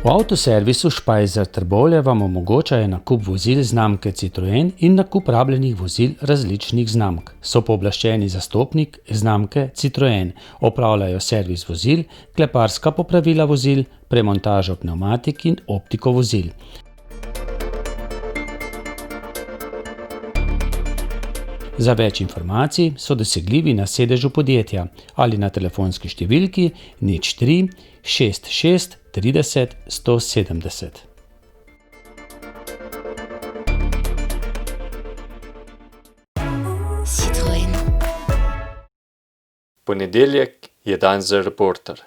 V avtoservisu Špajzer Trbovlje vam omogočajo nakup vozil znamke Citroen in nakup rabljenih vozil različnih znamk. So pooblaščeni zastopnik znamke Citroen, opravljajo servis vozil, kleparska popravila vozil, premontažo pnevmatik in optiko vozil. Za več informacij so dosegljivi na sedežu podjetja ali na telefonski številki 03 66 30 170. Citroen. Ponedeljek je dan za Reporter.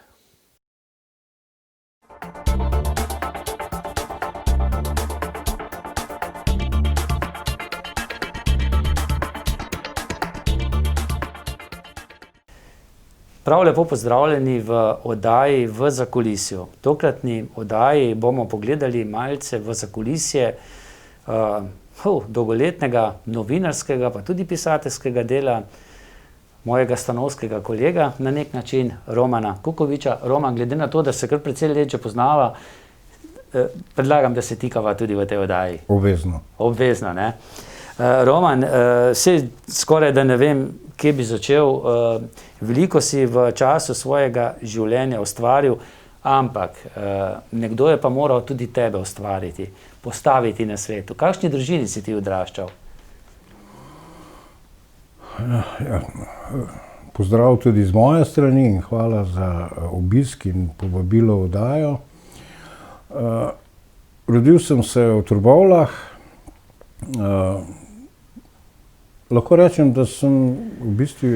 Prav lepo pozdravljeni v oddaji V zakulisju. V tokratni oddaji bomo pogledali malce v zakulisje dolgoletnega novinarskega pa tudi pisateljskega dela mojega stanovskega kolega, na nek način Romana Kukoviča. Roman, glede na to, da se kar precej let že poznava, predlagam, da se tikava tudi v tej oddaji. Obvezno. Obvezno, ne? Roman, skoraj da ne vem, kje bi začel. Veliko si v času svojega življenja ustvaril, ampak nekdo je pa moral tudi tebe ustvariti, postaviti na svetu. V kakšni družini si ti odraščal? Ja, pozdrav tudi z moje strani in hvala za obisk in povabilo v oddajo. Rodil sem se v Trbovljah. Lahko rečem, da sem v bistvu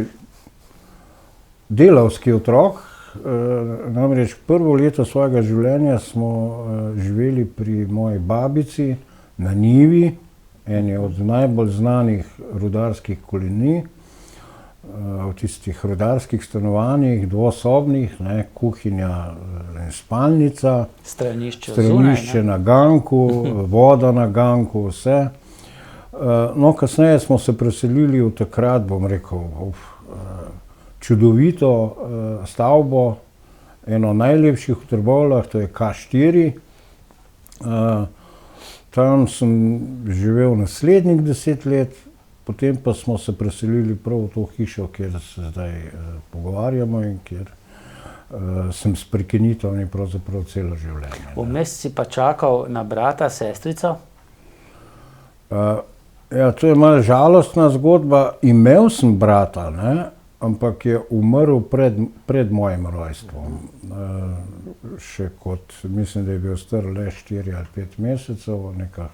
delavski otrok, namreč prvo leto svojega življenja smo živeli pri moji babici na njivi, eni od najbolj znanih rudarskih kolonij, v tistih rudarskih stanovanjih, dvosobnih, kuhinja in spalnica, stranišče na ganku, voda na ganku, vse. No, kasneje smo se preselili v takrat, bom rekel, čudovito stavbo, eno najlepših v Trbovljah, to je K4. Tam sem živel naslednjih 10 let, potem pa smo se preselili prav v to hišo, kjer se zdaj pogovarjamo in kjer sem s prekinitvam pravzaprav celo življenje. Vmes si pa čakal na brata, sestrico? Ja, to je malo žalostna zgodba. Imel sem brata, ampak je umrl pred mojim rojstvom. Še kot, mislim, da je bil star le 4 ali 5 mesecev, neka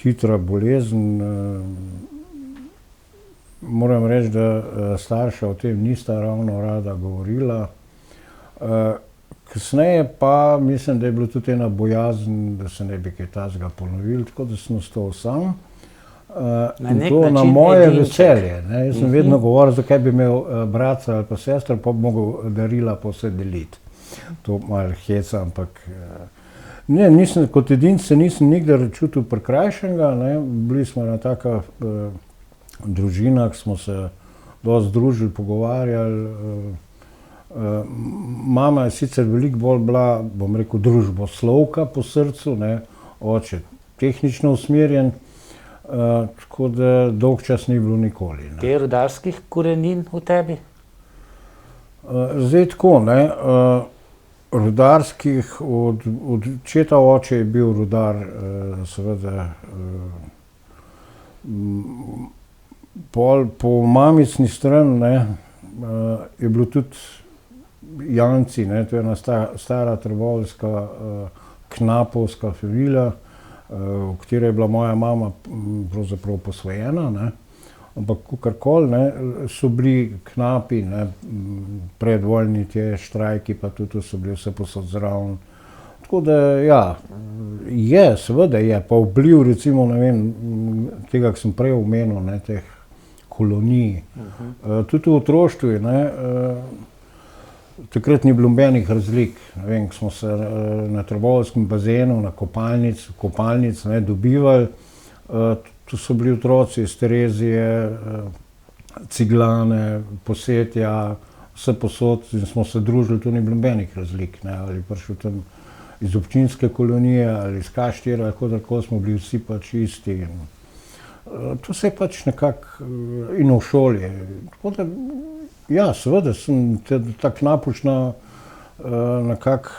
hitra bolezen. Moram reči, da starša o tem nista ravno rada govorila. Kasneje pa mislim, da je bilo tudi ena bojazen, da se ne bi kaj takega ponovilo, tako da sem ostal sam. In to na moje veselje. Jaz sem vedno govoril, zakaj bi imel brata ali pa sestro, pa bi mogel darila pa vse deliti. To malo heca, ampak ne, kot edinec se nisem nikdar čutil prikrajšanega. Bili smo na takih družinah, smo se dosti družili, pogovarjali. Mama je sicer veliko bolj bila, bom rekel, družboslovka po srcu, oče tehnično usmerjen, tako da dolg čas ni bilo nikoli. Je rudarskih korenin v tebi? Zdaj tako, rudarskih, od očeta oče je bil rudar, seveda. Po mamicni strani je bilo tudi Janci, to je ena stara trbovljska knapovska familija, v kateri je bila moja mama pravzaprav posvojena, ampak kakorkoli, so bili knapi, predvojni tie štrajki, pa tudi so bili vse posod zraven. Tako da, ja, seveda je, pa vpliv recimo, ne vem, tega, ki sem prej omenil, teh kolonij. Tudi v otroštvu, takrat ni bilo nobenih razlik. Vem, ko smo se na Trbovljskem bazenu, na kopalnic dobivali, tu so bili otroci iz Terezije, Ciglane, Posetja, vse posod in smo se družili, tu ni bilo nobenih razlik. Ali prišel tam iz občinske kolonije ali iz K4, tako smo bili vsi pač isti. To se je pač nekako in v šoli. Tako da, ja, seveda sem ta Knapušna nekako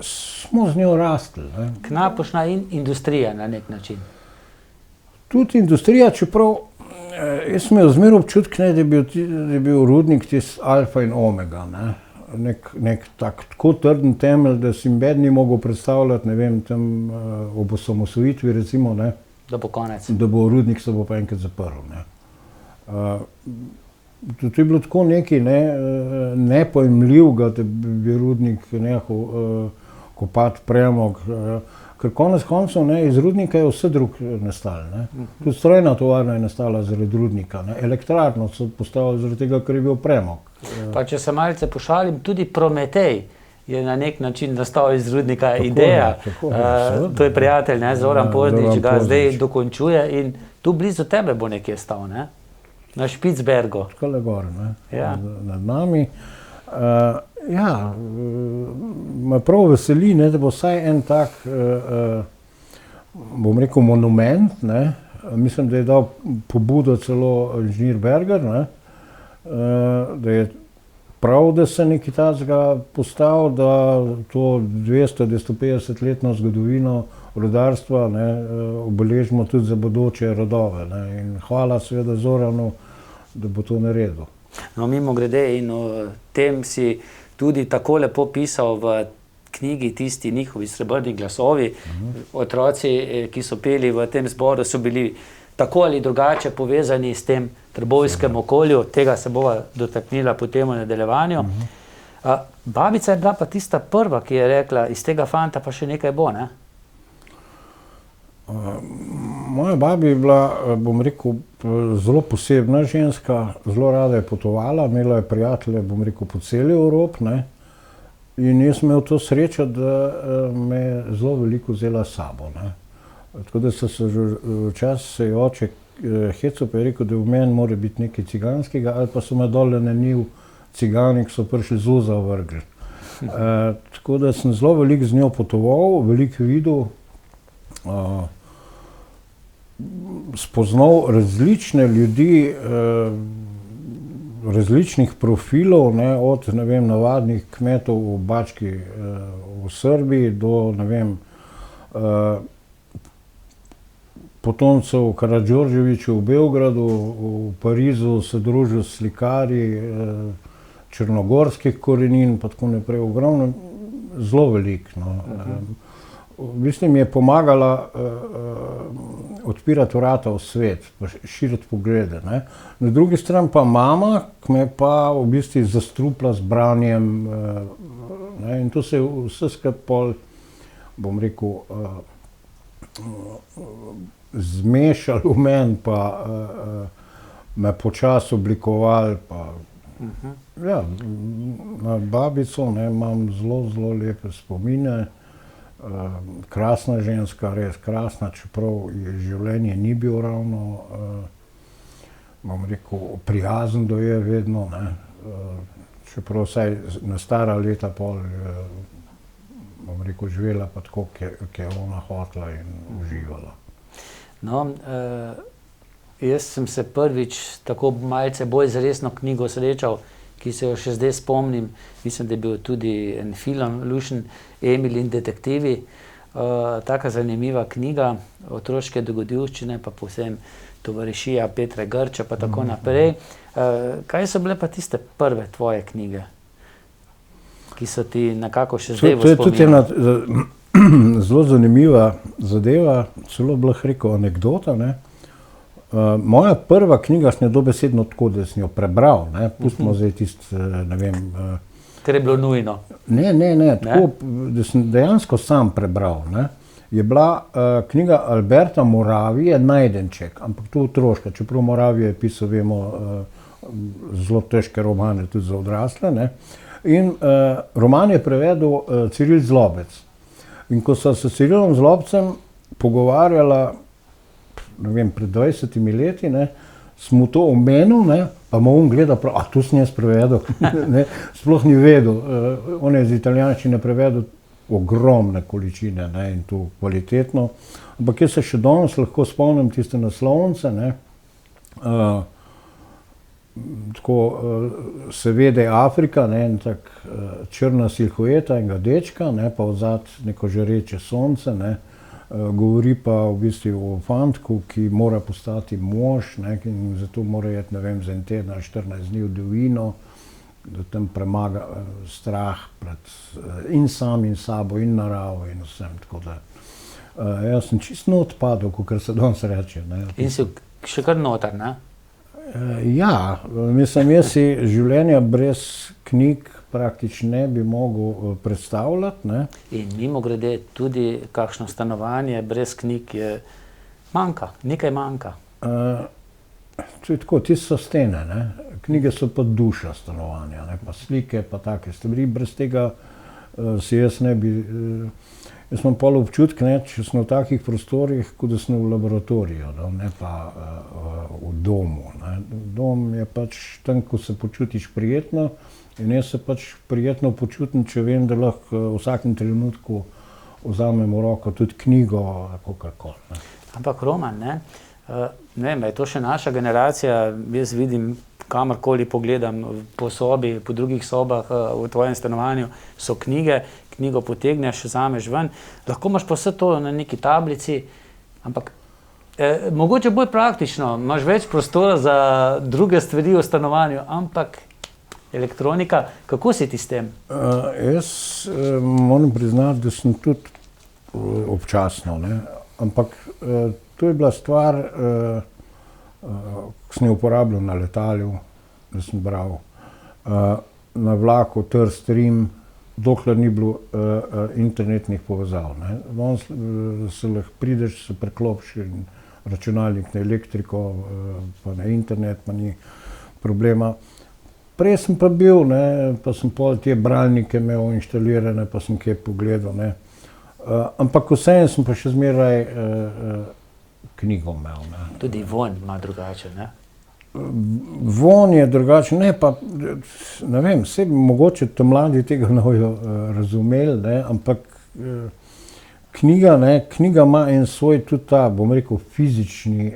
smo z njo rastli. Knapušna in industrija na nek način. Tudi industrija, čeprav jaz sem imel zmeraj občutek, da je bil rudnik tisti alfa in omega. Nek tako trden temelj, da si noben ni mogel predstavljati, ne vem, tam ob osamosvojitvi recimo, Da bo konec. da bo rudnik se bo pa enkrat zaprl. To je bilo tako nekaj nepojmljivega, da bi rudnik nehal kopati premog. Ker konec koncev iz rudnika je vse drug nastalo. Tudi strojna tovarna je nastala zaradi rudnika. Elektrarno so postavili zaradi tega, ker je bil premog. Pa če se malce pošalim, tudi Prometej je na nek način nastal iz rudnika ideja. To je prijatelj, Zoran Poznič, ga zdaj dokončuje in tu blizu tebe bo nekje stal, na Špicbergu. Takole gor, nad nami. Ja, me prav veseli, da bo vsaj en tak, bom rekel, monument, mislim, da je dal pobudo celo inženir Berger, da je prav, da se nekaj takega postavil, da to 200-250-letno zgodovino rudarstva obeležimo tudi za bodoče rodove. In hvala seveda Zoranu, da bo to naredil. No, mimogrede, in o tem si tudi tako lepo pisal v knjigi Tisti njihovi srebrni glasovi. Otroci, ki so peli v tem zboru, so bili tako ali drugače povezani s tem trbovskem okolju. Tega se bova dotaknila potem v nadaljevanju. Babica je bila pa tista prva, ki je rekla, iz tega fanta pa še nekaj bo, Moja babi je bila, bom rekel, zelo posebna ženska, zelo rada je potovala, imela je prijatelje, bom rekel, po celi Evropi, in jaz sem imel to srečo, da me je zelo veliko vzela s sabo, Tako da so se že včasih oče hecel, pa je rekel, da v meni mora biti nekaj ciganskega, ali pa so me dole na njiv cigani, ki so prišli z uza vrgli. Tako da sem zelo veliko z njo potoval, veliko videl, spoznal različne ljudi, različnih profilov, od navadnih kmetov v Bački v Srbiji do potomcev Karađorđevića v Beogradu, v Parizu se družil s slikarji črnogorskih korenin, pa tako naprej, ogromno, zelo veliko. V bistvu mi je pomagala odpirati vrata v svet, širiti poglede. Na drugi strani pa mama, ki me je pa v bistvu zastrupila z branjem, in to se je vse skupaj, bom rekel, zmešalo v meni, pa me počasi oblikovali. Ja, na babico imam zelo, zelo lepe spomine. Krasna ženska, res krasna, čeprav je življenje ni bil ravno, bom rekel, prijazen do je vedno, čeprav vsaj na stara leta pol, bom rekel, živela pa tako, ki je ona hotela in uživala. No, jaz sem se prvič tako malce bolj z resno knjigo srečal, ki se jo še zdaj spomnim. Mislim, da je bil tudi en film, Lušen, Emil in detektivi. Taka zanimiva knjiga, otroške dogodivščine, pa povsem tovarišija Petre Grča, pa tako naprej. Kaj so bile pa tiste prve tvoje knjige, ki so ti nekako še zdaj v spominu? To je tudi ena zelo zanimiva zadeva, celo bi lahko rekel anekdota. Moja prva knjiga sem jo dobesedno tako, da sem jo prebral, pustimo zdaj tisti, ne vem. Ker je bilo nujno. Ne, tako, da sem dejansko sam prebral. Je bila knjiga Alberta Moravije Najdenček, ampak to otroška, čeprav Moravije je pisal, vemo, zelo težke romane tudi za odrasle. In roman je prevedel Ciril Zlobec. In ko so se s Cirilom Zlobcem pogovarjala, ne vem, pred 20 leti, smo to omenil, pa mu on gleda prav, to sem jaz prevedel, sploh ni vedel. On je iz italijanščine prevedel ogromne količine, ne, in to kvalitetno. Ampak jaz se še danes lahko spomnim tiste naslovnice, ne, tako se vede Afrika, ne, en tak črna silhueta enega dečka, ne, pa odzad neko žareče sonce, ne, govori pa v bistvu o fantku, ki mora postati mož, ne, in zato mora iti, ne vem, za en teden ali 14 dni v divjino, da tam premaga strah pred in samim sabo in naravo in vsem, tako da jaz sem čisto not padel, kakor se danes reče, ne. In si še kar noter, ne? Ja, mislim, jaz si življenja brez knjig praktično ne bi mogel predstavljati, ne. In mimogrede tudi kakšno stanovanje brez knjig je manjka, nekaj manjka. To je tako, tisto so stene, ne. Knjige so pa duša stanovanja, ne, pa slike, pa take stvari, brez tega si jaz ne bi, jaz imam pol občutek, ne, če sem v takih prostorih, kot da sem v laboratoriju, ne pa v domu, ne. Dom je pač tam, ko se počutiš prijetno, in jaz se pač prijetno počutim, če vem, da lahko v vsakem trenutku vzamem v roko tudi knjigo, kakorkoli, ne. Ampak Roman, ne vem, je to še naša generacija, jaz vidim, kamorkoli pogledam po sobi, po drugih sobah v tvojem stanovanju so knjige, knjigo potegneš, vzameš ven, lahko imaš pa vse to na neki tablici, ampak mogoče bolj praktično, imaš več prostora za druge stvari v stanovanju, ampak elektronika, kako si ti s tem? Jaz moram priznati, da sem tudi občasno, ne, ampak to je bila stvar, ko sem jo uporabljal na letalu, da sem bral, na vlaku Trst-Rim, dokler ni bilo internetnih povezav, ne. Danes se lahko prideš, se preklopiš računalnik na elektriko, pa na internet, pa ni problema. Prej sem pa bil, ne, pa sem pol te bralnike imel inštalirane, pa sem kje pogledal, ne. Ampak vseeno sem pa še zmeraj knjigo imel, ne. Tudi vonj ima drugače, ne? Vonj je drugačen, ne, pa ne vem, saj mogoče mladi tega ne bojo razumeli, ne, ampak knjiga, ne, knjiga ima en svoj tudi ta, bom rekel, fizični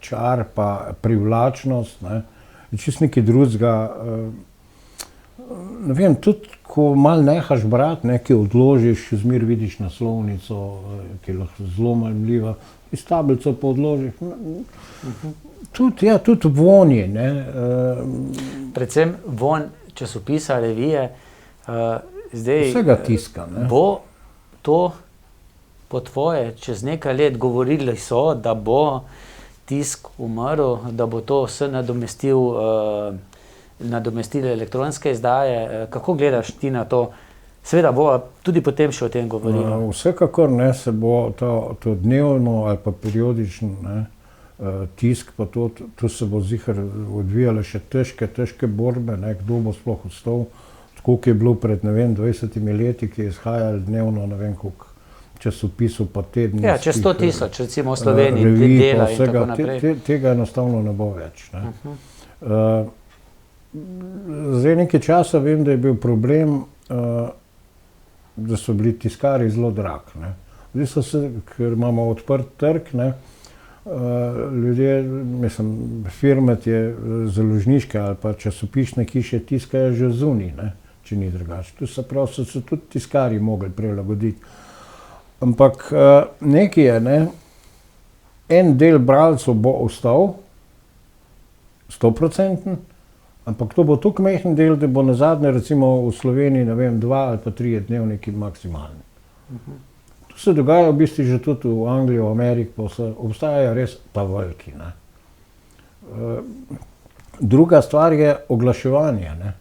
čar pa privlačnost, ne, je čisto nekaj drugega, ne vem, tudi ko malo nehaš brati, ne, ki odložiš, še zmeraj vidiš naslovnico, ki je lahko zelo mamljiva, iz tablico pa odložiš, tudi, ja, tudi vonje, ne. Predvsem vonj časopisa, revije, zdaj Vsega tiska, ne. bo to po tvoje čez nekaj let govorili so, da bo tisk umrl, da bo to vse nadomestile elektronske izdaje. Kako gledaš ti na to? Seveda bo tudi potem še o tem govorilo. Vsekakor, ne, se bo to dnevno ali pa periodično, ne, tisk, pa to se bo ziher odvijale še težke borbe, ne, kdo bo sploh ostal, tako kot je bilo pred, ne vem, 20 leti, ki je izhajalo dnevno, ne vem koliko časopisov pa tedenskih. Ja, čez 100 000, recimo v Sloveniji, revij, Dela in vsega, tako naprej. Tega enostavno ne bo več, ne. Zdaj nekaj časa vem, da je bil problem, da so bili tiskarji zelo dragi, ne. Zdaj so se, ker imamo odprt trg, ne, ljudje, mislim, firme te založniške ali pa časopisne hiše tiskajo že zunaj, ne, če ni drugače. To se pravi, so se tudi tiskarji mogli prilagoditi. Ampak nekaj je, ne, en del bralcev bo ostal, 100%, ampak to bo tako majhen del, da bo nazadnje recimo v Sloveniji, ne vem, 2 ali pa 3 dnevniki maksimalni. To se dogaja v bistvu že tudi v Angliji, v Ameriki, pa vse, obstajajo res pa veliki, ne. Druga stvar je oglaševanje, ne.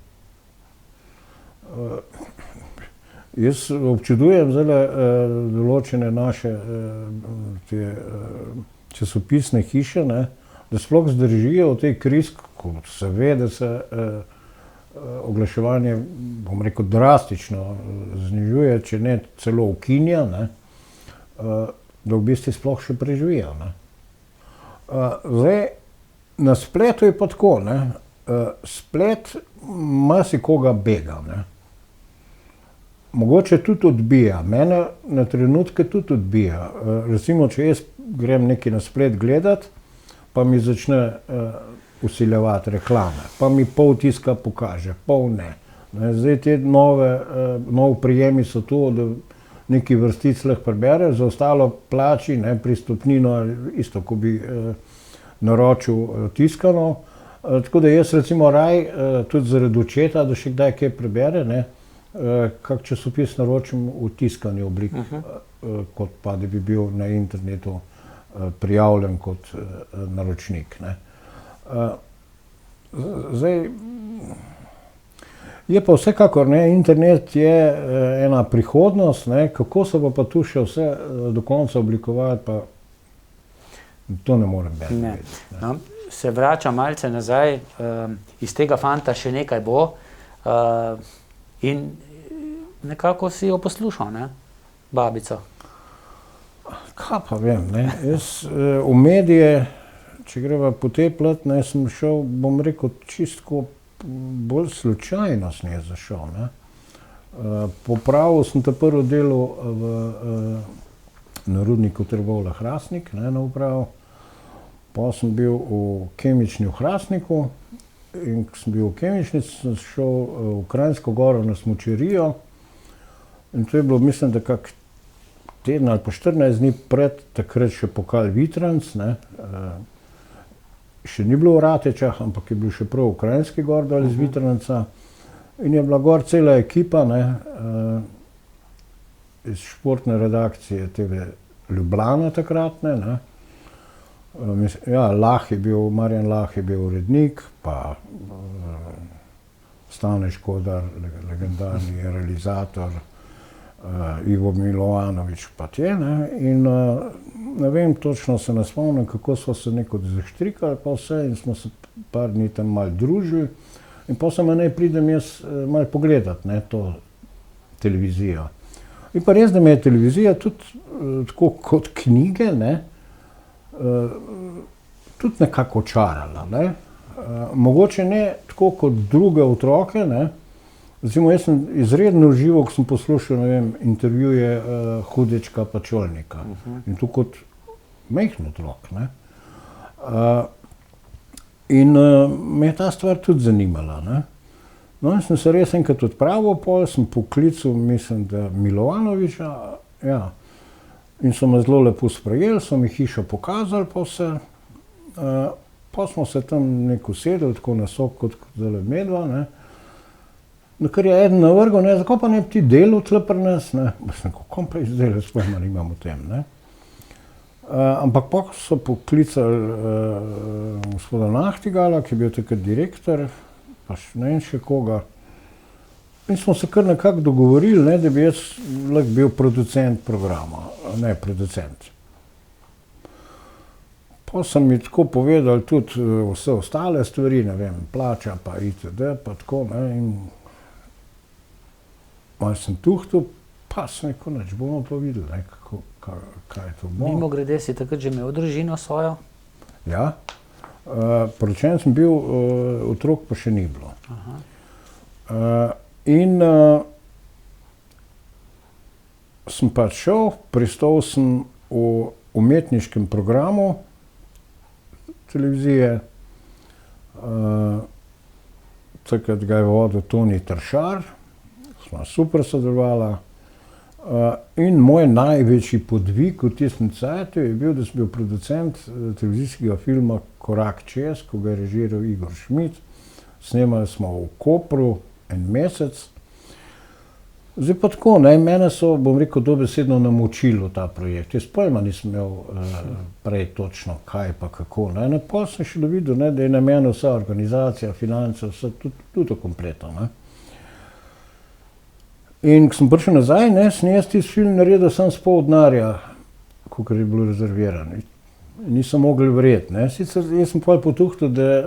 Jaz občudujem zdajle določene naše te časopisne hiše, ne, da sploh zdržijo v tej krizi, ko se ve, da se oglaševanje, bom rekel, drastično znižuje, če ne celo ukinja, ne, da v bistvu sploh še preživijo, ne. Zdaj, na spletu je pa tako, ne, splet marsikoga bega, ne. mogoče tudi odbija, mene na trenutke tudi odbija. Recimo, če jaz grem nekaj na splet gledat, pa mi začne vsiljevati reklame, pa mi pol tiska pokaže, pol ne. Zdaj te novi prijemi so to, da neki vrstic lahko prebere, za ostalo plači, pristopnino, isto, ko bi naročil tiskano. Tako da jaz recimo raj, tudi zaradi očeta, da še kdaj kaj prebere, kak časopis naročim v tiskani obliki, kot pa da bi bil na internetu prijavljen kot naročnik. Zdaj, je pa vsekakor, internet je ena prihodnost, kako se bo pa tu še vse do konca oblikovati, pa to ne morem vedeti. No, se vračam malce nazaj, iz tega fanta še nekaj bo in nekako si jo poslušal, babico. Kaj pa vem, jaz v medije, če greva po tej plati, sem šel, bom rekel, čisto bolj slučajno sem je zašel. Popravil sem te prvo delo na rudniku Trbovlje-Hrastnik, na upravu. Pa sem bil v kemični v Hrastniku in ko sem bil v kemičnici, sem šel v Kranjsko Goro na smučarijo in to je bilo, mislim, da kak teden ali pa 14 dni pred takrat še pokal Vitranc, še ni bilo v Ratečah, ampak je bil še prav v Kranjski Gor dol iz Vitranca in je bila gor cela ekipa, iz športne redakcije TV Ljubljana takratne, Marjan Lah je bil urednik, pa Stane Škodar, legendarni realizator, Ivo Milovanovič pa te, in ne vem, točno se ne spomnim, kako so se neko zaštrikali pa vse in smo se par dni tam malo družili in pa se naj pridem jaz malo pogledat, to televizijo. In pa res, da me je televizija tudi tako kot knjige, tudi nekako očarala, mogoče ne tako kot druge otroke, recimo jaz sem izredno užival, ko sem poslušal, intervjuje Hudečka pa Čolnika in to kot majhen otrok, in me je ta stvar tudi zanimala, No, in sem se res enkrat odpravil, pol sem poklical, mislim, da Milovanoviča, in so me zelo lepo sprejeli, so mi hišo pokazali pa vse, pa smo se tam neko usedeli, tako na sok kot zdajle medva, no, ker je eden navrgel, zakaj pa ne bi ti delal tle pri nas, mislim, kako pa izdelal, jaz pojma nimam o tem, ampak pa so poklicali gospoda Nachtigala, ki je bil takrat direktor, pa ne vem še koga. In smo se kar nekako dogovorili, da bi jaz lahko bil producent programa, ne producent. Pa sem mi tako povedal tudi vse ostale stvari, ne vem, plača pa itd. Pa tako, in malo sem tuhtal, pa sem rekel, nič, bomo pa videli, kaj to bo. Mimogrede si takrat že imel družino svojo? Ja. Poročen sem bil, otrok pa še ni bilo. In sem pač šel, pristal sem v umetniškem programu televizije, takrat ga je vodil Toni Tršar, sva super sodelovala. In moj največji podvig v tistem cajtu je bil, da sem bil producent televizijskega filma Korak čez, ko ga je režiral Igor Šmid. Snemali smo v Kopru en mesec. Zdaj pa tako, mene so, bom rekel, dobesedno namočili ta projekt. Jaz pojma nisem imel prej točno kaj pa kako. Pa sem še videl, da je na meni vsa organizacija, finance, vse tudi kompletno. In ko sem prišel nazaj, sem jaz tisti film naredil sam s pol denarja, kolikor je bilo rezervirano. Nisem mogel verjeti. Sicer jaz sem pol potuhtal, da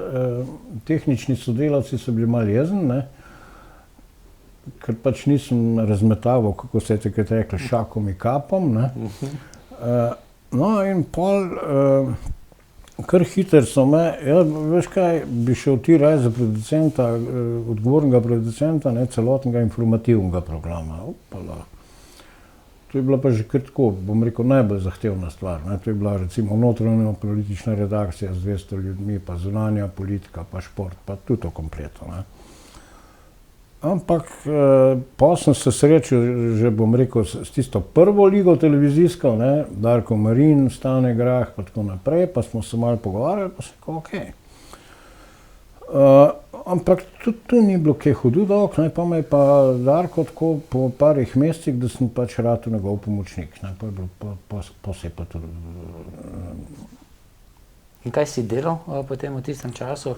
tehnični sodelavci so bili malo jezni, ker pač nisem razmetaval, kako se je takrat reklo, šakom in kapom. No in pol, Kar hitro so me, veš kaj, bi šel ti raje za producenta, odgovornega producenta, ne, celotnega informativnega programa. Opala. To je bila pa že kar tako, bom rekel, najbolj zahtevna stvar. Ne. To je bila recimo notranja politična redakcija z 200 ljudmi, pa zunanja politika, pa šport, pa tudi to kompleto. Ne. Ampak pa sem se srečal, že bom rekel, s tisto prvo ligo televizijsko, ne, Darko Marin, Stane Grah, pa tako naprej, pa smo se malo pogovarjali, pa sem rekel, okej. Ampak tudi tu ni bilo kaj hudo dolg, ne, pa me je pa Darko tako po parih mesecih, da sem pač ratal njegov pomočnik, ne, pa je bilo, pa se je pa tudi. In kaj si delal potem v tistem času?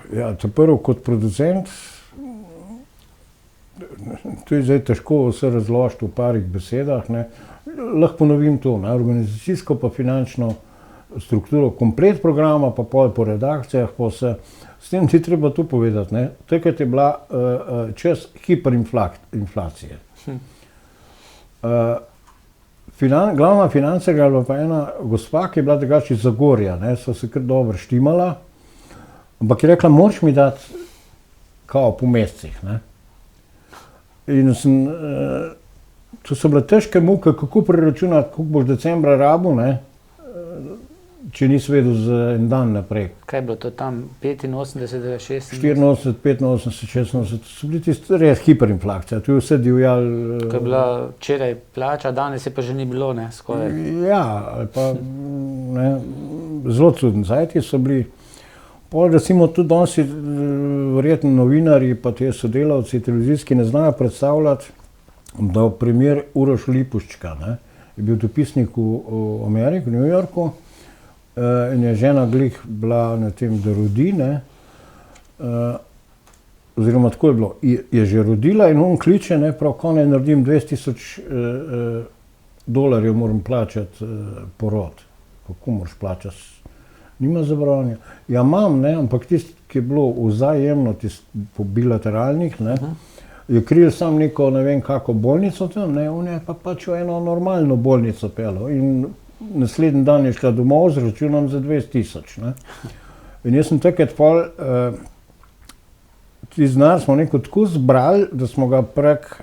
Ja, to prvo kot producent, to je zdaj težko vse razložiti v parih besedah, ne. Lahko ponovim to, ne, organizacijsko pa finančno strukturo, komplet programa, pa pol po redakcijah, pa vse. S tem ti treba to povedati, ne. Takrat je bila čas hiperinflacije. Glavna financerja je bila pa ena gospa, ki je bila drugače iz Zagorja, ne, so se kar dobro štimala. Ampak je rekla, moraš mi dati kao po mesecih, ne. In to so bile težke muke, kako preračunati, koliko boš decembra rabil, ne, če nisi vedel za en dan naprej. Kaj je bilo to tam, 85, 86? 84, 85, 86, so bili tisti res hiperinflacija, tu je vse divjalo. Ko je bila včeraj plača, danes je pa že ni bilo, ne, skoraj. Ja, ali pa, ne, zelo čudni cajti so bili. Pol recimo tudi danes verjetno novinarji pa te sodelavci televizijski ne znajo predstavljati, da primer Uroš Lipuščka, ne, je bil dopisnik v Ameriki, v New Yorku, in je žena glih bila na tem, da rodi, ne, oziroma tako je bilo, je že rodila in on kliče, ne, prav, ko naj naredim $200,000 moram plačati porod. Kako moraš plačati? Nima zavarovanja. Ja, imam, ne, ampak tisto, ki je bilo vzajemno, tisto po bilateralnih, ne, je kril sam neko, ne vem, kako bolnico tam, ne, on je pa pač v eno normalno bolnico peljal in naslednji dan je šla domov z računom za 20,000, ne. In jaz sem takrat pol, ti znar smo neko tako zbrali, da smo ga prek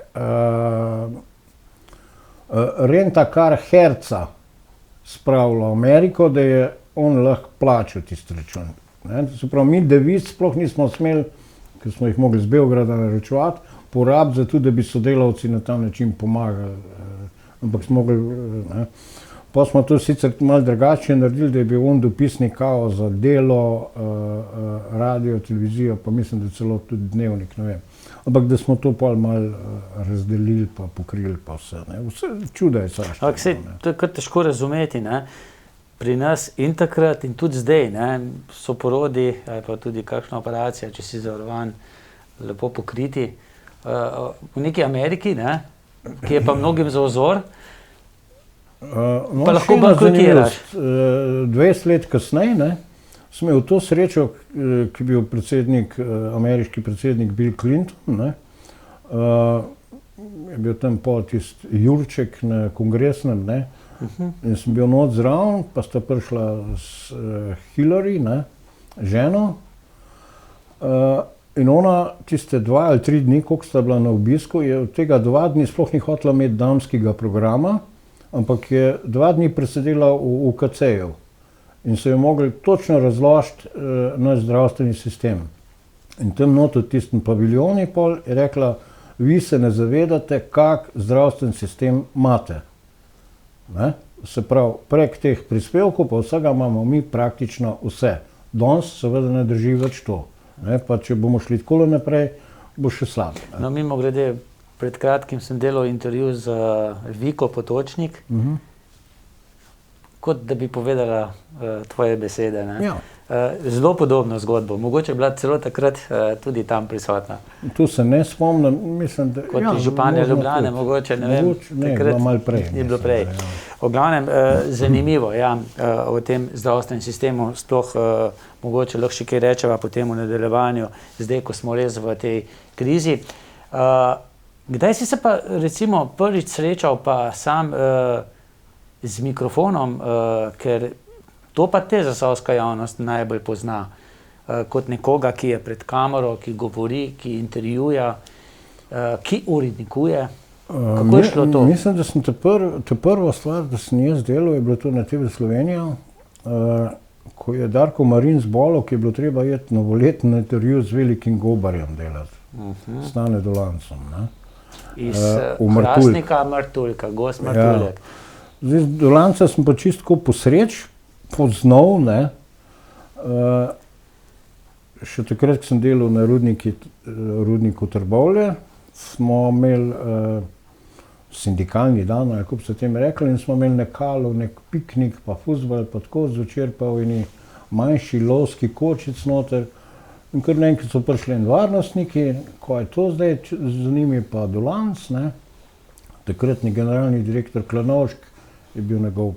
Rent-A-Car Herca spravili v Ameriko, da je on lahko plačal tisti račun. Se pravi, mi deviz sploh nismo smeli, ker smo jih mogli z Beograda naročevati, porabiti za to, da bi sodelavci na ta način pomagali. Ampak smo mogli, ne. Pa smo to sicer malo drugače naredili, da je bil on dopisnik kao za Delo, radio, televizijo, pa mislim, da celo tudi Dnevnik, ne vem. Ampak da smo to pol malo razdelili, pa pokrili, pa vse, ne. Vse čuda je saštvo. Ampak saj, to je kar težko razumeti, ne. Pri nas in takrat in tudi zdaj, ne, so porodi ali pa tudi kakšna operacija, če si zavarovan, lepo pokriti. V neki Ameriki, ne, ki je pa mnogim za vzor, pa lahko bankrotiraš. 20 let kasneje, ne, sem imel to srečo, ki je bil ameriški predsednik Bill Clinton, ne, je bil tam pol tisti Jurček na kongresnem, ne, in sem bil noč zraven, pa sta prišla s Hillary, ne, ženo, in ona tiste 2 ali 3 dni, koliko sta bila na obisku, je od tega 2 dni sploh ni hotela imeti damskega programa, ampak je 2 dni presedela v UKC-ju in so jo mogli točno razložiti naš zdravstveni sistem. In tam not v tistem paviljoni pol je rekla, vi se ne zavedate, kak zdravstveni sistem imate. Ne? Se pravi, prek teh prispevkov pa vsega imamo mi praktično vse. Danes seveda ne drži več to. Ne? Pa če bomo šli takole naprej, bo še slabo. No, mimogrede, pred kratkim sem delal intervju z Viko Potočnik, kot da bi povedala tvoje besede, ne. Ja. Zelo podobno zgodbo, mogoče je bila celo takrat tudi tam prisotna. Tu se ne spomnim, mislim, da... Kot županja Ljubljane, mogoče, ne vem, takrat malo prej. Je bilo prej. V glavnem, zanimivo, ja, o tem zdravstvenem sistemu, sploh mogoče lahko še kaj rečeva potem v nadaljevanju, zdaj, ko smo res v tej krizi. Kdaj si se pa recimo prvič srečal pa sam z mikrofonom, ker to pa te zasavska javnost najbolj pozna, kot nekoga, ki je pred kamero, ki govori, ki intervjuja, ki urednikuje. Kako je šlo to? Mislim, da sem ta prva stvar, da sem jaz delal, je bilo to na TV Slovenija, ko je Darko Marin zbolel, ki je bilo treba iti novoletni intervju z velikim gobarjem delati, Stane Dolancem. Ne? Iz Hrastnika Martuljka, gost Martuljek. Zdaj, Dolanca sem pa čisto posreč, poznal, ne. Še takrat, ko sem delal na rudniku Trbovlje, smo imeli sindikalni dan, ali kako bi se tem rekli, in smo imeli nekalo, nek piknik, pa fuzbal, pa tako zvečer, pa v eni manjši lovski kočic noter. In kar naenkrat so prišli varnostniki, ko je to zdaj, z njimi pa Dolanc, ne. Takratni generalni direktor Klanovšek je bil njegov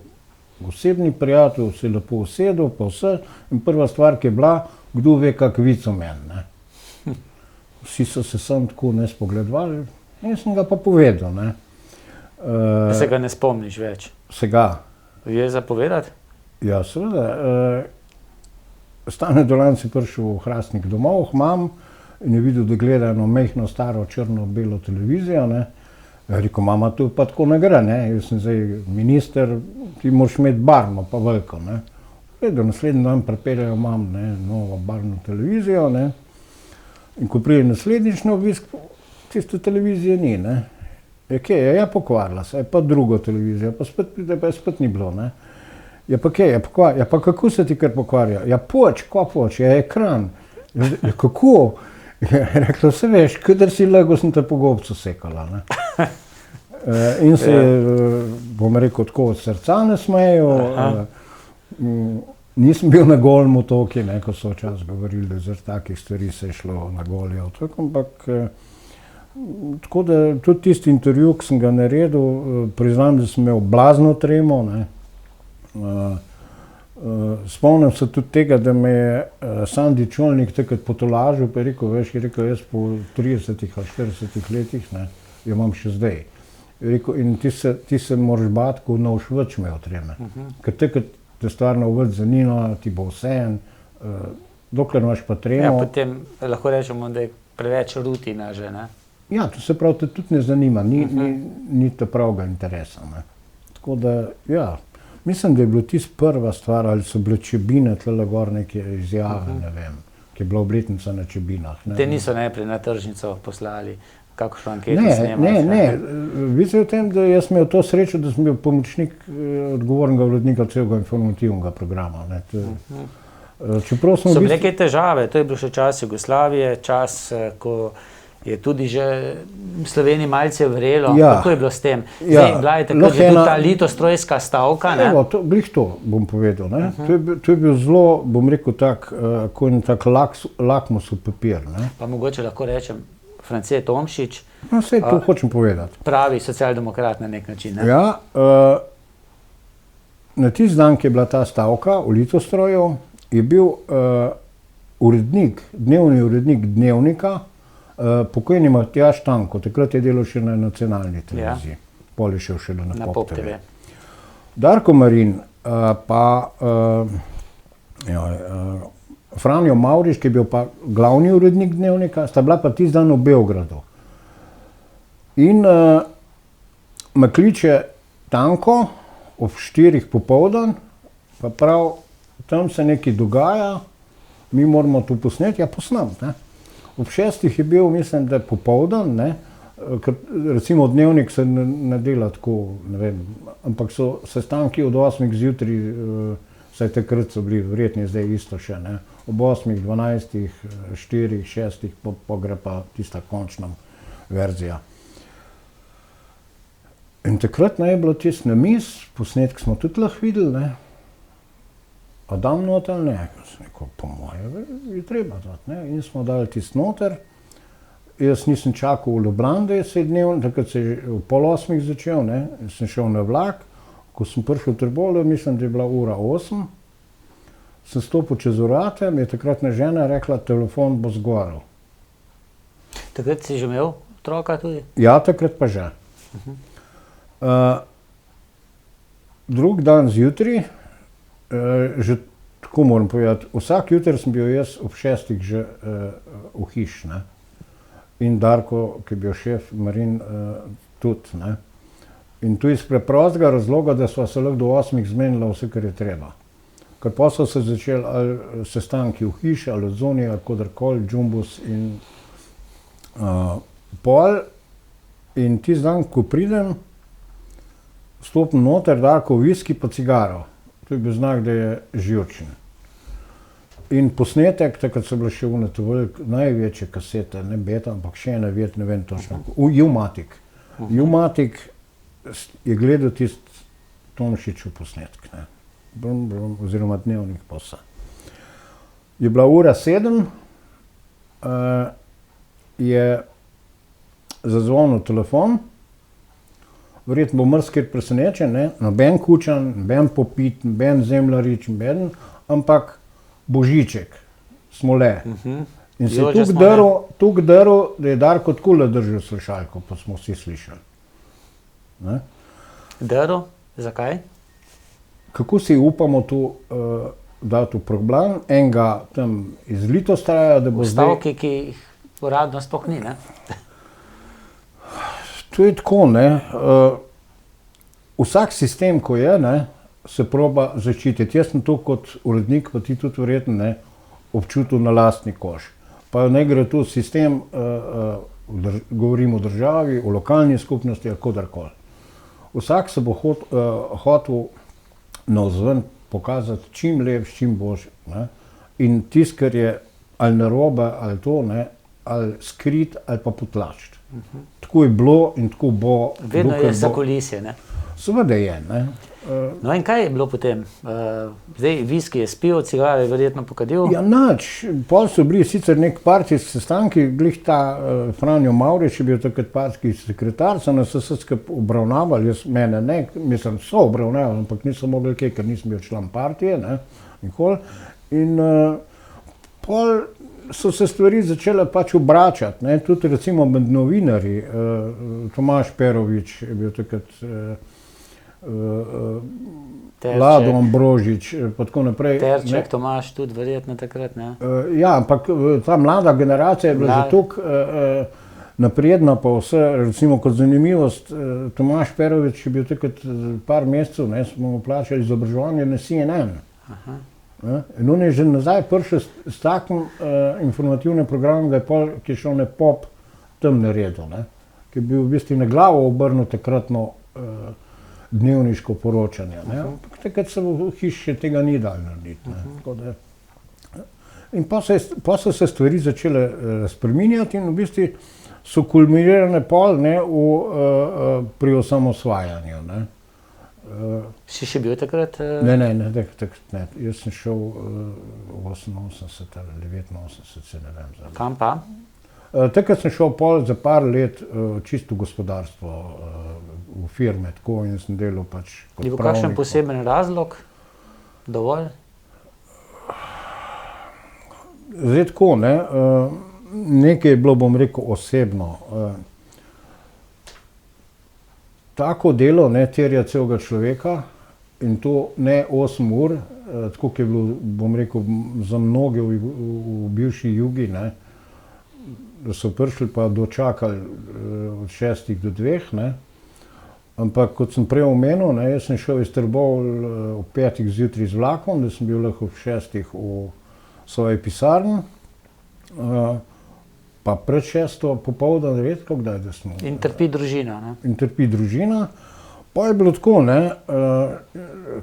osebni prijatelj, se je lepo usedel, pa vse. In prva stvar, ki je bila, kdo ve kak vic o meni, ne. Vsi so se sam tako nespogledovali, in sem ga pa povedal, ne. Se ga ne spomniš več? Se ga. Je zapovedati? Ja, seveda. Stane Dolanc je prišel v Hrastnik domov, k mam, in je videl, da gleda eno majhno, staro, črno-belo televizijo, ne. Ja, rekel, mama, to pa tako ne gre, ne. Jaz sem zdaj minister, ti moraš imeti barno, pa veliko, ne. Da naslednji dan pripeljejo mam, ne, novo barno televizijo, ne. In ko pride naslednjič na obisk, tiste televizije ni, ne. Je kaj, je pokvarila se, je pa drugo televizijo, pa spet ni bilo, ne. Je pa kaj, je pa kako se ti kar pokvarja? Ja, ko poč, je ekran. Ja, kako? Je rekla, se veš, kadar si legel, sem te po gobcu sekala, ne. In se je, bom rekel, tako od srca ne smejal. Nisem bil na golem otoki, ne, ko so včasih govorili, da zaradi takih stvari se je šlo na goli otok, ampak tako da tudi tisti intervju, ki sem ga naredil, priznam, da sem imel blazno tremo, ne. Spomnim se tudi tega, da me je Sandi Čolnik takrat potolažil, pa je rekel, veš, jaz po 30 ali 40 letih, ne, jo imam še zdaj. Je rekel, in ti se moraš bati, ko noš več imel treme. Ker takrat te stvarno več zanima, ti bo vseeno, dokler imaš pa tremo. Ja, potem lahko rečemo, da je preveč rutina že, ne? Ja, to se pravi, te tudi ne zanima, ni te pravega interesa, ne. Tako da, ja, mislim, da je bilo tisto prva stvar, ali so bile Čebine, tlele gor neke izjave, ne vem, ki je bila obletnica na Čebinah. Te niso najprej na tržnico poslali, kakšno anketo snemaš? Ne, vidite v tem, da jaz imel to srečo, da sem bil pomočnik odgovornega urednika celega informativnega programa, ne. So bile kaj težave, to je bil še čas Jugoslavije, čas, ko je tudi že Sloveniji malce vrelo. Kako je bilo s tem? Zdaj, bila je takrat že tudi ta litostrojska stavka, ne? Evo, glih to bom povedal, ne. To je bil zelo, bom rekel tak, ko je tak lakmusov papir, ne. Pa mogoče lahko rečem, France Tomšič. No, saj to hočem povedati. Pravi socialdemokrat na nek način, ne? Ja, na tisti dan, ki je bila ta stavka v Litostroju, je bil dnevni urednik Dnevnika, pokojni Matjaž Tanko, takrat je delal še na nacionalni televiziji, pol je šel še na Pop TV. Darko Marin, pa Franjo Mavrič, ki je bil pa glavni urednik Dnevnika, sta bila pa tisti dan v Beogradu. In me kliče Tanko ob 4 popoldan, pa prav, tam se nekaj dogaja, mi moramo to posneti, ja posnem, ne. Ob 6 je bil, mislim, da popoldan, ne, ker recimo Dnevnik se ne dela tako, ne vem, ampak so sestanki od 8 zjutraj, saj takrat so bili, verjetno zdaj isto še, ne, ob 8, 12, 4, 6, pa gre pa tista končna verzija. In takrat je bilo tisto na miz, posnetke smo tudi lahko videli, ne. A dam noter, ne, sem rekel, po moje, je treba dati, ne, in smo dali tisto noter. Jaz nisem čakal v Ljubljani, da je se dnevno, takrat se je v 7:30 začel, ne, sem šel na vlak, ko sem prišel v Trbovlje, mislim, da je bila ura 8, sem stopil čez vrata, mi je takratna žena rekla, telefon bo zgorel. Takrat si že imel otroka tudi? Ja, takrat pa že. drug dan zjutraj, že tako moram povedati, vsak jutr sem bil jaz ob 6 že v hiš, ne. In Darko, ki je bil šef Marin, tudi, ne. In to iz preprostega razloga, da sva se lahko do 8 zmenila vse, kar je treba. Ker pa so se začeli ali sestanki v hiši, ali odzunaj, ali kodarkoli, džumbus in pol. In tisti dan, ko pridem, stopim noter, Darko viski pa cigaro. To je bil znak, da je živčen. In posnetek, takrat so bile še največje kasete, ne beta, ampak še ena ne vem točno, U-matic. U-matic je gledal tisti Tomšičev posnetek, ne. Oziroma dnevnik pa vse. Je bila ura 7, je zazvonil telefon, verjetno bo marsikaj presenečen, ne, noben Kučan, noben Popit, noben Zemljarič, noben, ampak Božiček, Smole. In se je tako drl, da je Darko takole držal slušalko, pa smo vsi slišali. Ne? Drl? Zakaj? Kako si upamo tu dati v problem, enega tam iz Litostraja, da bo Vstavki, ki jih uradno sploh ni, ne? To je tako, ne. Vsak sistem, ko je, ne, se proba zaščititi. Jaz sem to kot urednik, pa ti tudi verjetno, ne, občutil na lastni kož. Pa ne gre tu sistem, govorim o državi, o lokalni skupnosti ali kodarkoli. Vsak se bo hotel navzven pokazati čim lepši, čim boljši, ne. In tisto, kar je ali narobe, ali to, ne, ali skrit, ali pa potlačiti. Tako je bilo in tako bo. Vedno je zakulisje, ne? Seveda je, ne. No in kaj je bilo potem? Zdaj, viski je spil, cigare je verjetno pokadil? Ja, nič. Pol so bili sicer nek partijski sestanki, glih ta Franjo Mavrič je bil takrat partijski sekretar, so nas vse skupaj obravnavali, jaz mene ne, mislim, so obravnavali, ampak nisem mogel kaj, ker nisem bil član partije, ne, nikoli. In pol so se stvari začele pač obračati, ne, tudi recimo med novinarji, Tomaž Perovič je bil takrat, Lado Ambrožič, pa tako naprej. Terček, Tomaž tudi verjetno takrat, ne? Ja, ampak ta mlada generacija je bila že toliko napredna, pa vse, recimo kot zanimivost, Tomaž Perovič je bil takrat par mesecev, ne, smo mu plačali izobraževanje na CNN. In on je že nazaj prišel s takim informativnim programom, ki je šel na Pop tam naredil, ne, ki je bil v bistvu na glavo obrnil takratno dnevniško poročanje, ne. Takrat se v hiši tega ni dalo narediti, ne. Tako da, in pa so se stvari začele spreminjati in v bistvu so kulminirane pol, ne, pri osamosvajanju, ne. Si še bil takrat? Ne, takrat ne. Jaz sem šel 88 ali 89, se ne vem. Kam pa? Takrat sem šel pol za par let čisto gospodarstvo, v firme, tako, in sem delal pač kot pravnik. Je bil kakšen poseben razlog? Dovolj? Zdaj tako, ne, nekaj je bilo, bom rekel, osebno. Tako delo, ne, terja celega človeka in to ne 8 ur, tako kot je bilo, bom rekel, za mnoge v bivši Jugi, ne, da so prišli pa dočakali od 6 do 2, ne. Ampak kot sem prej omenil, ne, jaz sem šel iz Trbovelj ob 5 zjutraj z vlakom, da sem bil lahko ob 6 v svoji pisarni, pa pred 6 popoldan, redko kdaj, da smo. In trpi družina, ne? In trpi družina. Pa je bilo tako, ne,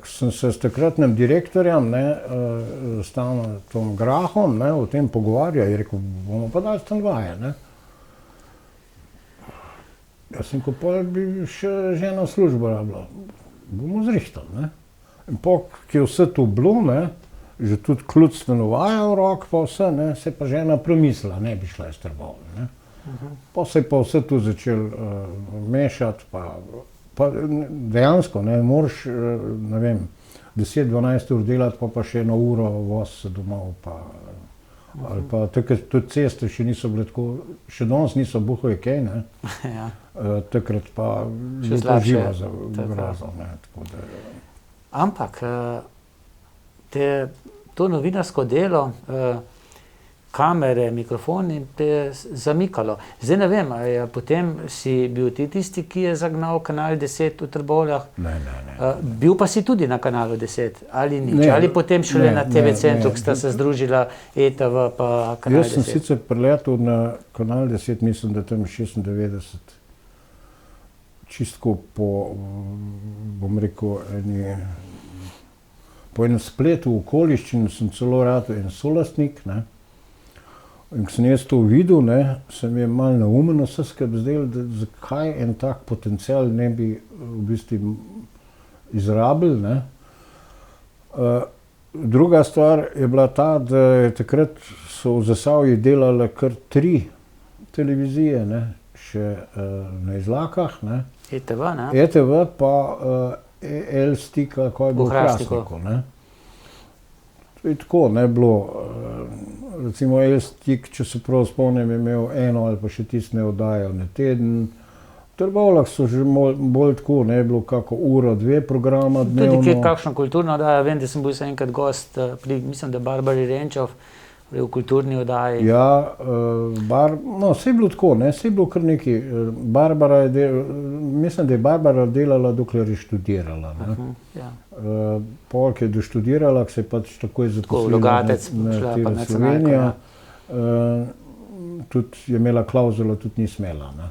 sem se s takratnim direktorjem, ne, Tom Grahom, ne, o tem pogovarjal, je rekel, bomo pa dali stanovanje, ne. Jaz sem kupil, bi še žena službo rabila, bomo zrihtali, ne. In po, ki je vse to bilo, ne, že tudi ključ stanovanja v rok, pa vse, ne, se je pa žena premislila, ne bi šla iz Trbovelj, ne. Pa se je pa vse tu začel mešati, pa dejansko, ne, moraš, ne vem, 10-12 ur delati, pa še eno uro voz se domov, pa ali pa takrat tudi ceste še niso bile tako, še danes niso buhove kaj, ne. Ja. Takrat pa je to živa za grozo, ne, tako da. Ampak to novinarsko delo, kamere, mikrofoni te je zamikalo. Zdaj ne vem, potem si bil ti tisti, ki je zagnal Kanal 10 v Trbovljah? Ne. Bil pa si tudi na Kanalu 10, ali nič? Ne, Ali potem šele na TV ne, centru, ne. ki sta se združila ETV pa Kanal 10? Jaz sem sicer priletel na Kanal 10, mislim, da tam 96. Čistko po, bom rekel, po enem spletu okoliščin sem celo ratal en solastnik, ne. In ko sem jaz to videl, ne, se mi je malo neumno vse skupaj zdelo, da zakaj en tak potencial ne bi v bistvu izrabili, ne. Druga stvar je bila ta, da je takrat so v Zasavju delale kar 3 televizije, ne, še na Izlakah, ne. ETV, ne? ETV pa Elstika, ko je bil v Hrastniku, ne. To je tako, ne bilo, recimo Elstik, če se prav spomnim, je imel eno ali pa še tiste oddajo na teden. V Trbovljah so že bolj tako, ne, je bilo kako uro, 2 programa dnevno. Tudi kje kakšno kulturno oddajo, vem, da sem bil enkrat gost pri, mislim, da Barbari Renčov, v kulturni oddaji. Ja, vse je bilo tako, ne, vse je bilo kar nekaj. Mislim, da je Barbara delala, dokler je študirala, ne. Ja. Pol, ki je doštudirala, ki se je pač takoj zaposlila na TV Slovenija, tudi je imela klauzulo, tudi ni smela, ne.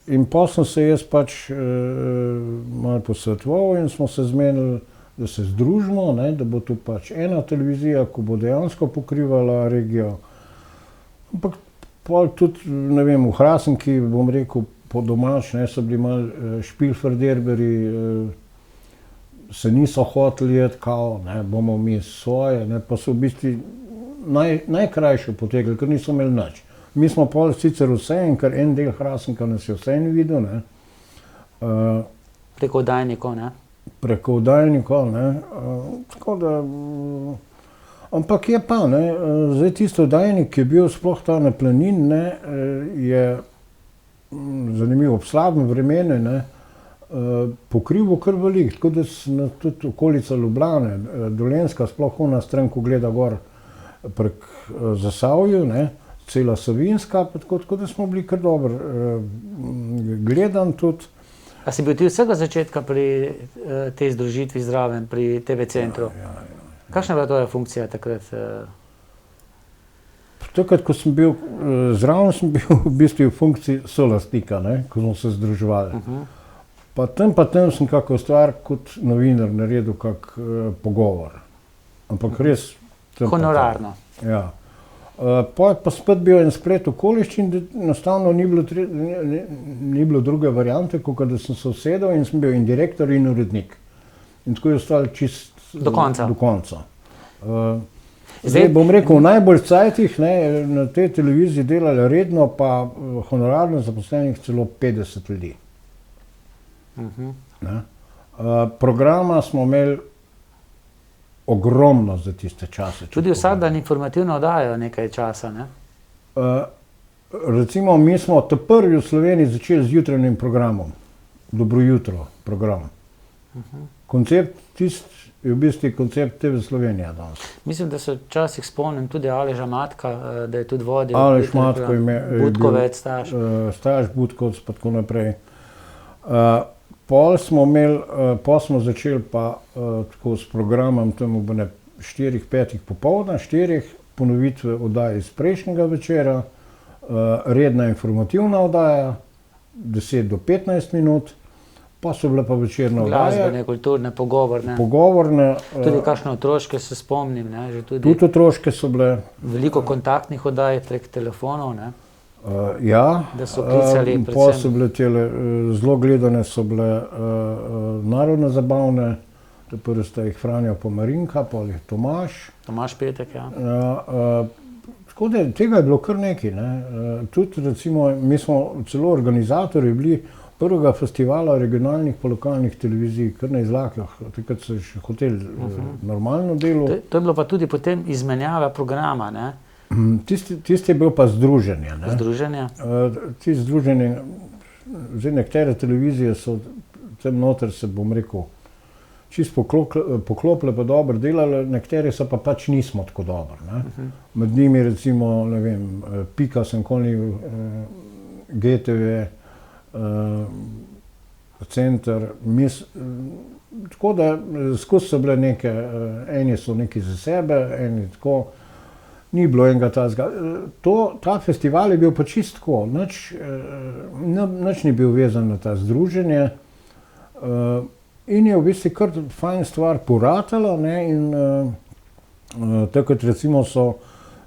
In potem sem se jaz pač malo posvetoval in smo se zmenili, da se združimo, ne, da bo tu pač ena televizija, ko bo dejansko pokrivala regijo. Ampak pol tudi, ne vem, v Hrastniku, bom rekel, po domač, ne, so bili malo špilferderberji, se niso hoteli jeti, kao, ne, bomo mi svoje, ne, pa so v bistvu najkrajše potekli, ker niso imeli nič. Mi smo pol sicer vseeno, ker en del Hrastnika nas je vseeno videl, ne. Preko oddajnikov, ne? Preko oddajnikov, ne, tako da, ampak je pa, ne, zdaj tisto oddajnik, ki je bil sploh ta na Planini, ne, je zanimivo, ob slabem vremenu, ne, pokrival kar veliko, tako da tudi okolica Ljubljane, Dolenjska, sploh ona stran, ko gleda gor prek Zasavju, ne, cela Savinjska, tako da smo bili kar dobro gledan tudi. A si bil ti vsega začetka pri tej združitvi zraven, pri TV centru? Ja. Kakšna je bila tvoja funkcija takrat? Takrat, ko sem bil zraven, sem bil v bistvu v funkciji solastnika, ne, ko smo se združevali. Pa tam sem kako stvar kot novinar naredil kak pogovor. Ampak res... Honorarno. Ja. Pa spet bil en splet okoliščin, da enostavno ni bilo druge variante, kot da sem se usedel in sem bil in direktor in urednik. In tako je ostalo čist do konca. Zdaj bom rekel, v najbolj cajtih, ne, na tej televiziji delali redno, pa honorarno zaposlenih celo 50 ljudi. Programa smo imeli ogromno za tiste čase. Tudi vsak dan informativno oddajo nekaj časa, ne? Recimo, mi smo prvi v Sloveniji začeli z jutranjim programom. Dobro jutro program. Koncept je v bistvu koncept TV Slovenija danes. Mislim, da se včasih spomnim tudi Aleža Matka, da je tudi vodil. Alež Matko je Budkovec, Staš. Staš, Budkovec, pa tako naprej. Pol smo začeli pa tako s programom tam ob 4-5 popoldne, 4 ponovitve oddaje iz prejšnjega večera, redna informativna oddaja, 10 do 15 minut, pa so bile pa večerne oddaje. Glasbene, kulturne, pogovorne. Tudi kakšne otroške se spomnim, ne, že tudi. Tudi otroške so bile. Veliko kontaktnih oddaj prek telefonov, ne. Ja, da so klicali predvsem. Pol so bile tele, zelo gledane so bile narodno zabavne, prvi sta jih Franjo pa Marinka, pol jih Tomaž. Tomaž Petek, ja. Tako da tega je bilo kar nekaj, ne. Tudi recimo, mi smo celo organizatorji bili prvega festivala regionalnih pa lokalnih televizij, kar na Izlakah, takrat so še hoteli normalno delo. To je bilo pa tudi potem izmenjava programa, ne? Tisti je bil pa združenje, ne. Združenje? Ti združenje, zdaj nekatere televizije so tam noter se, bom rekel, čisto poklopile pa dobro delali, nekateri so pa pač nismo tako dobro, ne. Med njimi recimo, ne vem, Pika, Senkolni, GTV, Center, tako da skozi so bile neke, eni so neki za sebe, eni tako, ni bilo enega tazga. Ta festival je bil pa čisto tako, nič ni bil vezan na ta združenje, in je v bistvu kar fajn stvar poratala, ne, in takrat recimo so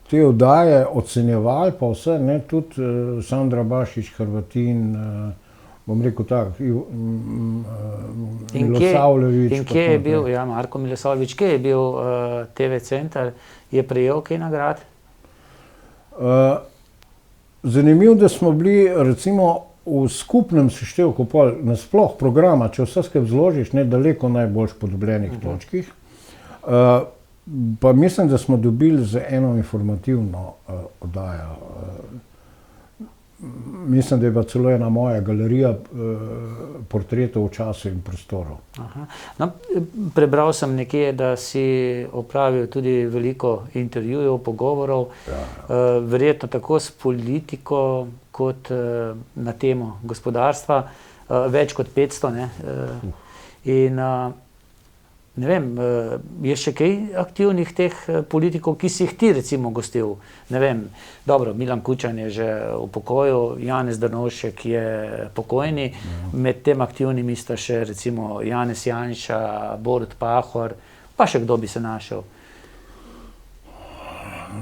te oddaje ocenjevali pa vse, ne, tudi Sandra Bašić, Hrvatin, bom rekel tako, Milosavljević. In kje je bil, ja, Marko Milosavljević, kje je bil TV Center, je prejel kaj nagrad? Zanimivo, da smo bili recimo v skupnem seštevku nasploh programa, če vse skupaj zložiš, ne, daleko najbolj po dobljenih točkih. Pa mislim, da smo dobili za eno informativno oddajo. Mislim, da je bila celo ena moja galerija portretov v času in prostoru. No, prebral sem nekje, da si opravil tudi veliko intervjujev, pogovorov, verjetno tako s politiko kot na temo gospodarstva, več kot 500, ne. In ne vem, je še kaj aktivnih teh politikov, ki si jih ti recimo gostil? Ne vem, dobro, Milan Kučan je že v pokoju, Janez Drnovšek je pokojni, med tem aktivnimi sta še recimo Janez Janša, Borut Pahor, pa še kdo bi se našel?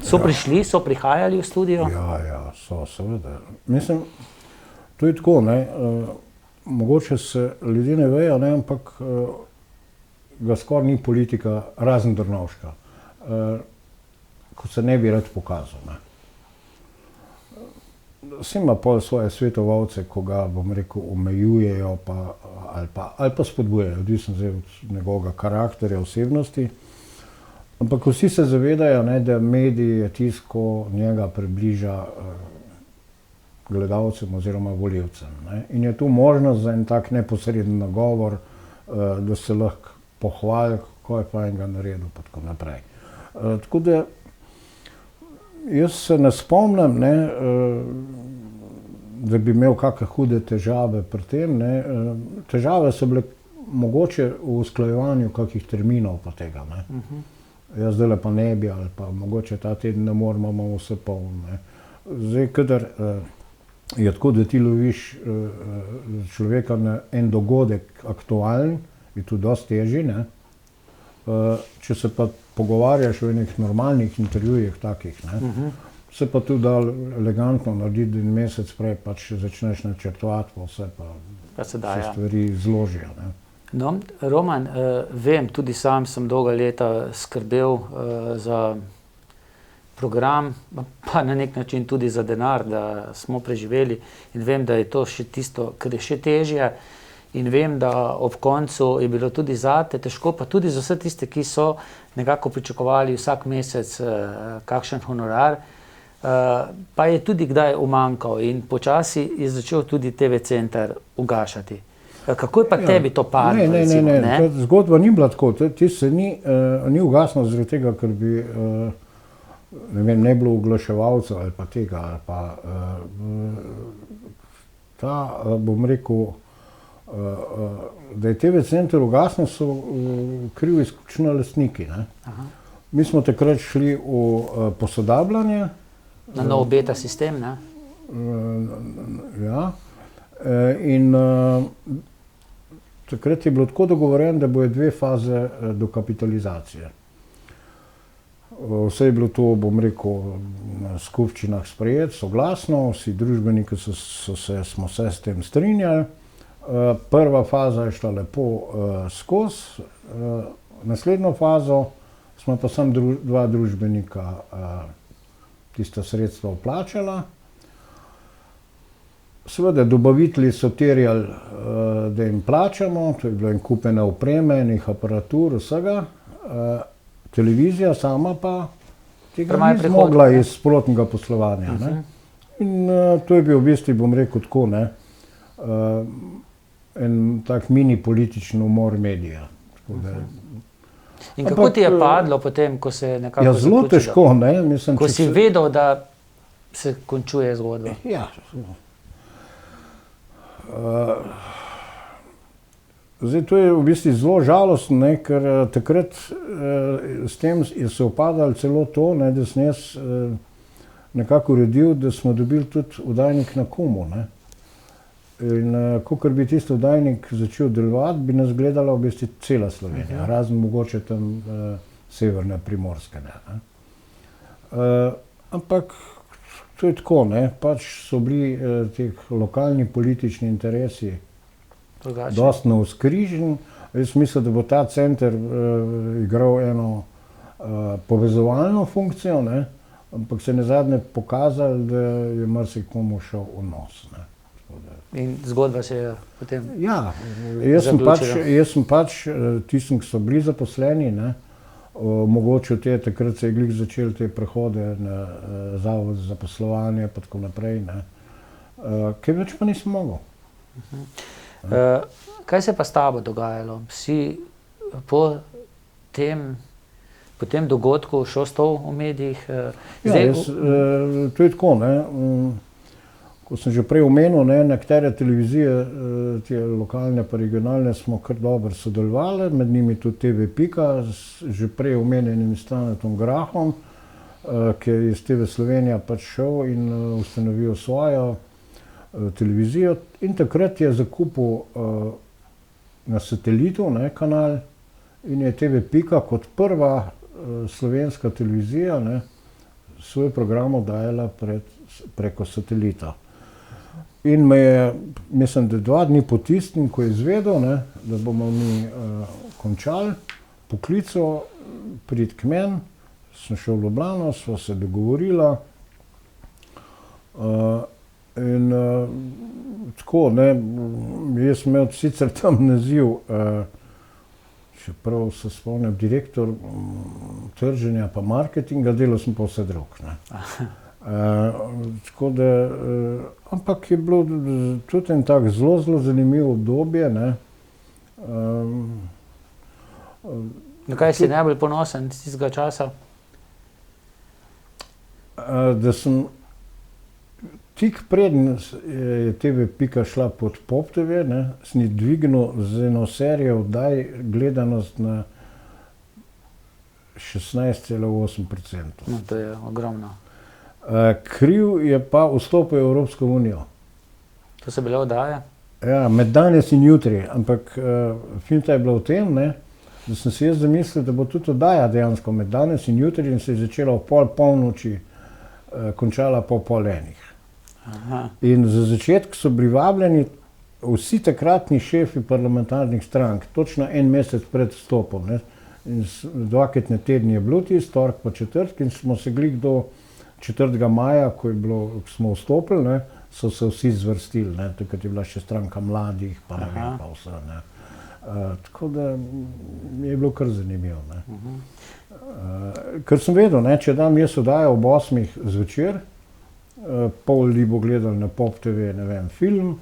So prišli, so prihajali v studio? Ja, so, seveda. Mislim, to je tako, ne, mogoče se ljudje ne vejo, ne, ampak ga skoraj ni politika, razen Drnovška, ko se ne bi rad pokazal, ne. Vsi ima pol svoje svetovalce, ko ga, bom rekel, omejujejo ali pa spodbujajo, odvisno zdaj od njegovega karakterja, osebnosti. Ampak vsi se zavedajo, ne, da mediji, tisko njega približa gledalcem oziroma volivcem, ne. In je tu možnost za en tak neposreden nagovor, da se lahko pohvali, kako je fajn ga naredil, pa tako naprej. Tako da jaz se ne spomnim, ne, da bi imel kakšne hude težave pri tem, ne. Težave so bile mogoče v usklajevanju kakih terminov pa tega, ne. Jaz zdajle pa ne bi, ali pa mogoče ta teden ne moramo, imamo vse polno, ne. Zdaj, kadar je tako, da ti loviš človeka na en dogodek aktualen, je to dosti težje, ne. Če se pa pogovarjaš v enih normalnih intervjujih takih, ne, se pa tu da elegantno narediti en mesec prej, pač začneš načrtovati, pa vse pa se stvari zložijo, ne. No, Roman, vem, tudi sam sem dolga leta skrbel za program, pa na nek način tudi za denar, da smo preživeli, in vem, da je to še tisto, kar je še težje. In vem, da ob koncu je bilo tudi zate težko, pa tudi za vse tiste, ki so nekako pričakovali vsak mesec kakšen honorar, pa je tudi kdaj umanjkal in počasi je začel tudi TV Center ugašati. Kako je pa tebi to padlo? Ne, zgodba ni bila tako, ti se ni ugasnil zaradi tega, ker bi ne bilo oglaševalcev ali pa tega, ali pa ta, bom rekel, da je TV Center ugasnil, so krivi izključno lastniki, ne. Mi smo takrat šli v posodabljanje. Na nov beta sistem, ne? Ja. In takrat je bilo tako dogovorjeno, da bojo 2 faze dokapitalizacije. Vse je bilo to, bom rekel, na skupščinah sprejeto, soglasno, vsi družbeniki smo se s tem strinjali. Prva faza je šla lepo skozi, naslednjo fazo smo pa samo 2 družbenika tista sredstva vplačala. Seveda, dobavitelji so terjali, da jim plačamo, to je bilo en kup ene opreme, enih aparatur, vsega. Televizija sama pa tega ni zmogla iz sprotnega poslovanja, ne. In to je bil v bistvu, bom rekel tako, ne, en tak mini politični umor medija. In kako ti je padlo potem, ko se je nekako Ja, zelo zaključilo? težko, ne, mislim, Ko si vedel, da se končuje zgodba. Ja. Zdaj, to je v bistvu zelo žalostno, ne, ker takrat s tem je se upadalo celo to, ne, da sem jaz nekako uredil, da smo dobili tudi oddajnik na Kumu. Ne. In kakor bi tisti oddajnik začel delovati, bi nas gledala v bistvu cela Slovenija, razen mogoče tam severne Primorske. Ne. Ampak to je tako, ne, pač so bili teh lokalni politični interesi dosti navzkrižen. Jaz mislim, da bo ta center igral eno povezovalno funkcijo, ne, ampak se je nazadnje pokazalo, da je marsikomu šel v nos. Ne. In zgodba se je potem Ja, jaz sem pač tistim, ki so bili zaposleni, ne, mogoče takrat se je glih začeli te prehode na Zavod za zaposlovanje pa tako naprej, ne, kaj več pa nisem mogel. Kaj se je pa s tabo dogajalo? Si po tem dogodku šel stol v medijih? To je tako, ne. Ko sem že prej omenil, ne, nekatere televizije, te lokalne pa regionalne, smo kar dobro sodelovali, med njimi tudi TV Pika, z že prej omenjenim Stanetom Grahom, ki je iz TV Slovenija pač šel in ustanovil svojo televizijo. In takrat je zakupil na satelitu, ne, kanal, in je TV Pika kot prva slovenska televizija, ne, svoj program oddajala preko satelita. In me je, mislim, da 2 dni po tistim, ko je izvedel, ne, da bomo mi končali, poklical, pridi k meni, sem šel v Ljubljano, sva se dogovorila. In tako, ne, jaz sem imel sicer tam naziv, čeprav se spomnim, direktor trženja pa marketinga, delal sem pa vse drug, ne. Tako da, ampak je bilo tudi en tak zelo zanimivo obdobje, ne. Na kaj si najbolj ponosen tistega časa? Da sem tik preden je TV Pika šla pod Pop TV, ne, sem jih dvignil z eno serijo oddaj gledanost na 16,8%. No, to je ogromno. Kriv je pa vstop v Evropsko unijo. To so bile oddaje? Ja, med danes in jutri, ampak finta je bila v tem, ne, da sem si jaz zamislil, da bo tudi oddaja dejansko med danes in jutri in se je začela ob polnoči, končala po 12:30. Aha. In za začetek so bili vabljeni vsi takratni šefi parlamentarnih strank, točno en mesec pred vstopom, ne. In 2-krat na teden je bilo tisto, torek pa četrtek, in smo se glih do 4. maja, ko smo vstopili, ne, so se vsi zvrstili, ne, takrat je bila še stranka mladih, pa ne vem, pa vse, ne. Tako da je bilo kar zanimivo, ne. Ker sem vedel, ne, če dam jaz oddajo ob 8 zvečer, pol ljudi bo gledal na Pop TV, ne vem, film,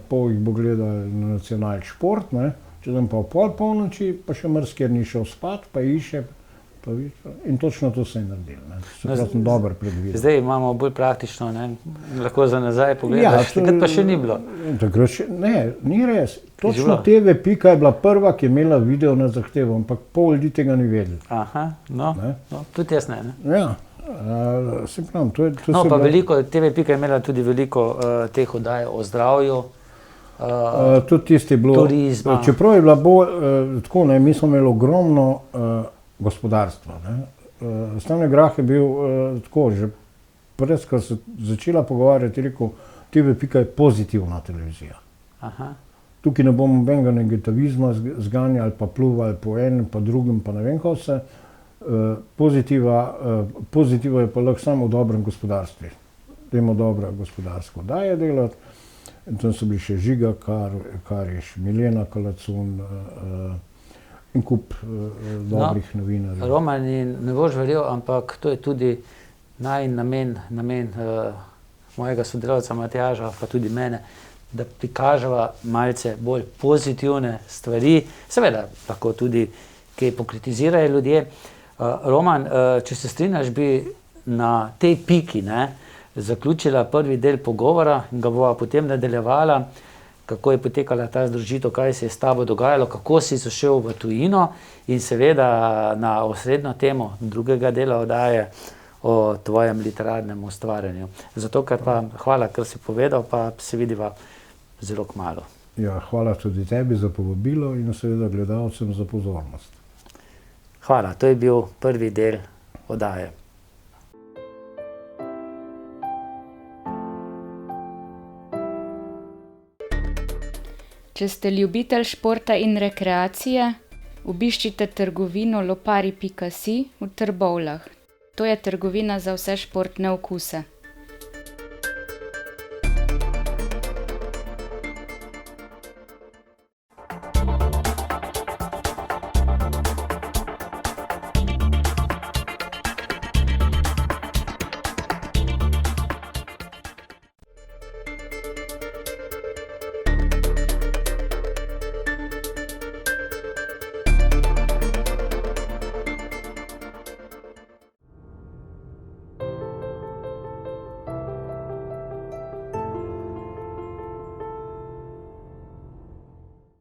pol jih bo gledal na Nacionalni šport, ne, če dam pa ob polnoči, pa še marsikjer ni šel spat, pa išče, in točno to se je naredilo, ne. Se pravi, sem dobro predvidel. Zdaj imamo bolj praktično, ne, lahko za nazaj pogledaš, takrat pa še ni bilo. Takrat še, ne, ni res. Točno TV Pika je bila prva, ki je imela video na zahtevo, ampak pol ljudi tega ni vedeli. Aha, no, tudi jaz ne. Ja, se pravim, to je... No, pa veliko, TV Pika je imela tudi veliko teh oddaj o zdravju, tudi tisti je bilo... turizma. Čeprav je bila bolj, tako, ne, mi smo imeli ogromno gospodarstva, ne. Stane Grah je bil tako, že pred, ko se začela pogovarjati, rekel, TV Pika je pozitivna televizija. Aha. Tukaj ne bomo nobenega negativizma zganjali, pa pluvali po enem, pa drugem, pa ne vem kako se. Pozitiva je pa lahko samo v dobrem gospodarstvu. Dajmo dobro gospodarsko oddaje delati. In tam so bili še Žiga Kariš, Milena Kalacun, in kup dobrih novinarjev. Roman, ne boš verjel, ampak to je tudi namen mojega sodelavca Matjaža, pa tudi mene, da prikaževa malce bolj pozitivne stvari, seveda lahko tudi kaj pokritizirajo ljudje. Roman, če se strinjaš, bi na tej piki zaključila prvi del pogovora in ga bova potem nadaljevala, kako je potekala ta združitev, kaj se je s tabo dogajalo, kako si zašel v tujino in seveda na osrednjo temo drugega dela oddaje o tvojem literarnem ustvarjanju. Zato, ker pa hvala, kar si povedal, pa se vidiva zelo kmalu. Ja, hvala tudi tebi za povabilo in seveda gledalcem za pozornost. Hvala, to je bil prvi del oddaje. Če ste ljubitelj športa in rekreacije, obiščite trgovino lopari.si v Trbovljah. To je trgovina za vse športne okuse.